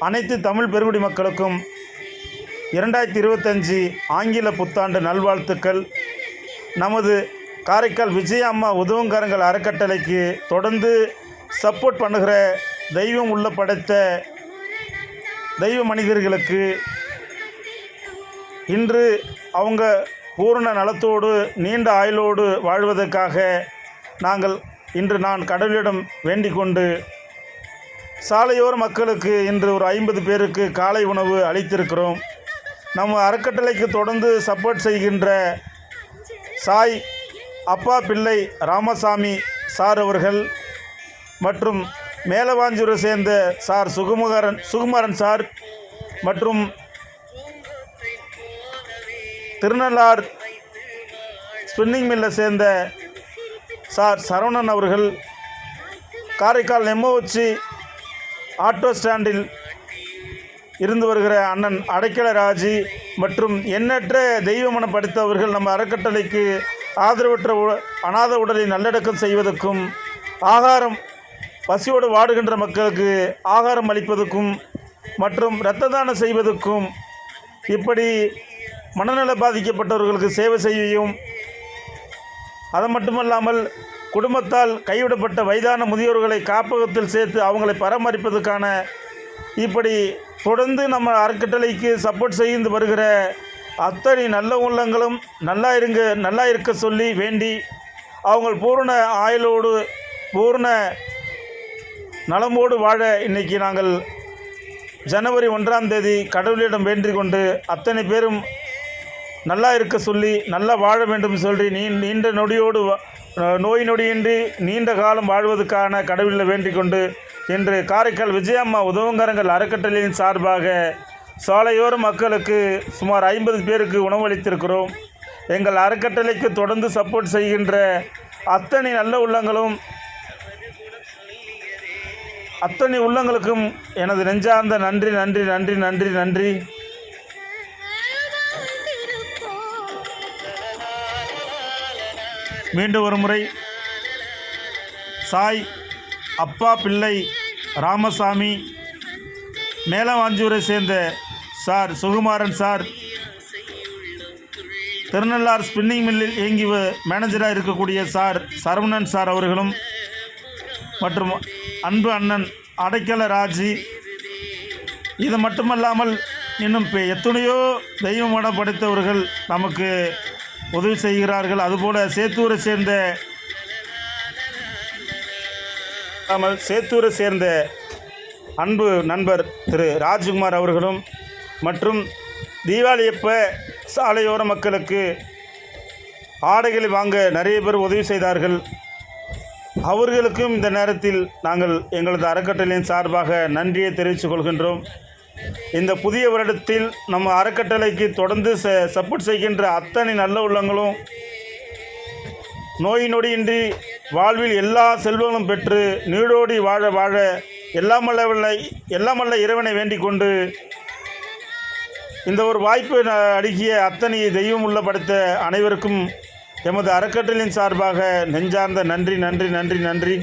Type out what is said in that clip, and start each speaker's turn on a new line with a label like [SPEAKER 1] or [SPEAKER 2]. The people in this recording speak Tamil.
[SPEAKER 1] அனைத்து தமிழ் பெருங்குடி மக்களுக்கும் 2025 ஆங்கில புத்தாண்டு நல்வாழ்த்துக்கள். நமது காரைக்கால் விஜயா அம்மா உதவுங்கரங்கள் அறக்கட்டளைக்கு தொடர்ந்து சப்போர்ட் பண்ணுகிற தெய்வம் உள்ள படைத்த தெய்வ மனிதர்களுக்கு இன்று அவங்க பூரண நலத்தோடு நீண்ட ஆயுளோடு வாழ்வதற்காக நான் கடவுளிடம் வேண்டிக் கொண்டு சாலையோர மக்களுக்கு இன்று ஒரு 50 பேருக்கு காலை உணவு அளித்திருக்கிறோம். நம்ம அறக்கட்டளைக்கு தொடர்ந்து சப்போர்ட் செய்கின்ற சாய் அப்பா பிள்ளை ராமசாமி சார் அவர்கள் மற்றும் மேலவாஞ்சூரை சேர்ந்த சார் சுகுமாரன் சார் மற்றும் திருநள்ளார் ஸ்பின்னிங் மில்லை சேர்ந்த சார் சரவணன் அவர்கள், காரைக்கால் நெம்மோச்சி ஆட்டோ ஸ்டாண்டில் இருந்து வருகிற அண்ணன் அடைக்கல ராஜி மற்றும் எண்ணற்ற தெய்வமனம் படித்தவர்கள் நம்ம அறக்கட்டளைக்கு ஆதரவற்ற அநாத உடலை நல்லடக்கம் செய்வதற்கும் ஆகாரம் பசியோடு வாடுகின்ற மக்களுக்கு ஆகாரம் அளிப்பதற்கும் மற்றும் இரத்த தானம் செய்வதற்கும் இப்படி மனநல பாதிக்கப்பட்டவர்களுக்கு சேவை செய்யும். அது மட்டுமல்லாமல் குடும்பத்தால் கைவிடப்பட்ட வயதான முதியோர்களை காப்பகத்தில் சேர்த்து அவங்களை பராமரிப்பதற்கான இப்படி தொடர்ந்து நம்ம அறக்கட்டளைக்கு சப்போர்ட் செய்து வருகிற அத்தனை நல்ல உள்ளங்களும் நல்லா இருக்க சொல்லி வேண்டி அவங்க பூரண ஆயுளோடு பூரண நலமோடு வாழ இன்றைக்கி நாங்கள் ஜனவரி 1ஆம் தேதி கடவுளிடம் வேண்டிக் கொண்டு அத்தனை பேரும் நல்லா இருக்க சொல்லி நல்லா வாழ வேண்டும் சொல்லி நீண்ட நொடியோடு நோய் நொடியின்றி நீண்ட காலம் வாழ்வதற்கான கடவுளில் வேண்டிக் கொண்டு இன்று காரைக்கால் விஜயா அம்மா உதவுங்கரங்கள் அறக்கட்டளையின் சார்பாக சாலையோர மக்களுக்கு சுமார் 50 பேருக்கு உணவளித்திருக்கிறோம். எங்கள் அறக்கட்டளைக்கு தொடர்ந்து சப்போர்ட் செய்கின்ற அத்தனை நல்ல உள்ளங்களுக்கும் எனது நெஞ்சார்ந்த நன்றி. மீண்டும் ஒரு முறை சாய் அப்பா பிள்ளை ராமசாமி, மேலவாஞ்சூரை சேர்ந்த sir Sukumaran sir, Thirunallar spinning மில்லில் இயங்கி மேனேஜராக இருக்கக்கூடிய சார் சரவணன் சார் அவர்களும் மற்றும் அன்பு அண்ணன் அடைக்கல ராஜி, இது மட்டுமல்லாமல் இன்னும் எத்தனையோ தெய்வமனம் படைத்தவர்கள் நமக்கு உதவி செய்கிறார்கள். அதுபோல் சேத்தூரை சேர்ந்த அன்பு நண்பர் திரு ராஜ்குமார் அவர்களும் மற்றும் தீபாவளியப்ப சாலையோர மக்களுக்கு ஆடைகளை வாங்க நிறைய பேர் உதவி செய்தார்கள். அவர்களுக்கும் இந்த நேரத்தில் நாங்கள் எங்களது அறக்கட்டளையின் சார்பாக நன்றியை தெரிவித்துக் கொள்கின்றோம். இந்த புதிய வருடத்தில் நம்ம அறக்கட்டளைக்கு தொடர்ந்து சப்போர்ட் செய்கின்ற அத்தனை நல்ல உள்ளங்களும் நோய் நொடியின்றி வாழ்வில் எல்லா செல்வங்களும் பெற்று நீடோடி வாழ எல்லாமல்ல இறைவனை வேண்டிக் கொண்டு இந்த ஒரு வாய்ப்பை அணுகிய அத்தனை தெய்வம் உள்ள படைத்த அனைவருக்கும் எமது அறக்கட்டளையின் சார்பாக நெஞ்சார்ந்த நன்றி.